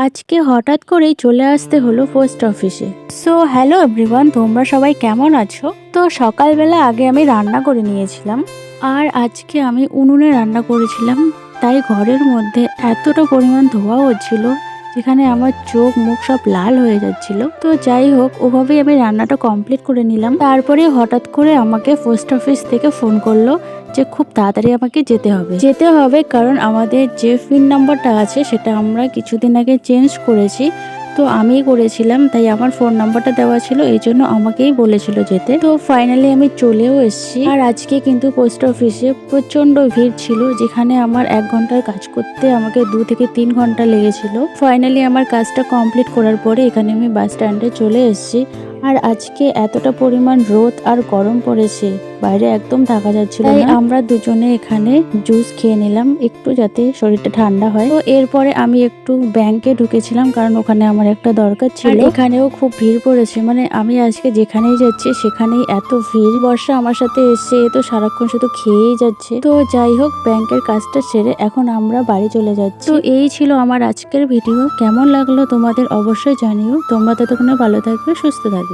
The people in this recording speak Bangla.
আজকে হঠাৎ করেই চলে আসতে হলো পোস্ট অফিসে। সো হ্যালো এভরিওয়ান, তোমরা সবাই কেমন আছো? তো সকালবেলা আগে আমি রান্না করে নিয়েছিলাম, আর আজকে আমি উনুনে রান্না করেছিলাম। তাই ঘরের মধ্যে এতটা পরিমাণ ধোঁয়া হচ্ছিল, যেখানে আমার চোখ মুখ সব লাল হয়ে যাচ্ছিল। তো যাই হোক, ওভাবেই আমি রান্নাটা কমপ্লিট করে নিলাম। তারপরে হঠাৎ করে আমাকে পোস্ট অফিস থেকে ফোন করলো যে খুব তাড়াতাড়ি আমাকে যেতে হবে কারণ আমাদের যে পিন নাম্বারটা আছে সেটা আমরা কিছুদিন আগে চেঞ্জ করেছি। তো আমিই করেছিলাম, তাই আমার ফোন নাম্বারটা দেওয়া ছিল, এই জন্য আমাকেই বলেছিল যেতে। তো ফাইনালি আমি চলেও এসেছি। আর আজকে কিন্তু পোস্ট অফিসে প্রচন্ড ভিড় ছিল, যেখানে আমার 1 ঘন্টার কাজ করতে আমাকে 2 থেকে 3 ঘন্টা লেগেছিল। ফাইনালি আমার কাজটা কমপ্লিট করার পরে এখানে আমি বাস স্ট্যান্ডে চলে এসেছি। আর আজকে এতটা পরিমাণ রোদ আর গরম পড়েছে, বাইরে একদম থাকা যাচ্ছিল না। তাই আমরা দুজনে এখানে জুস খেয়ে নিলাম একটু, যাতে শরীরটা ঠান্ডা হয়। তো এরপরে আমি একটু ব্যাংকে ঢুকেছিলাম, কারণ ওখানে আমার একটা দরকার ছিল। এখানেও খুব ভিড় পড়েছে, মানে আমি আজকে যেখানেই যাচ্ছি সেখানেই এত ভিড়। বর্ষা আমার সাথে এসে তো সারাক্ষণ শুধু খেয়েই যাচ্ছে। তো যাই হোক, ব্যাংকের কাজটা সেরে এখন আমরা বাড়ি চলে যাচ্ছি। তো এই ছিল আমার আজকের ভিডিও। কেমন লাগলো তোমাদের অবশ্যই জানিও। তোমরা ততক্ষণে ভালো থাকবে, সুস্থ থাকবে।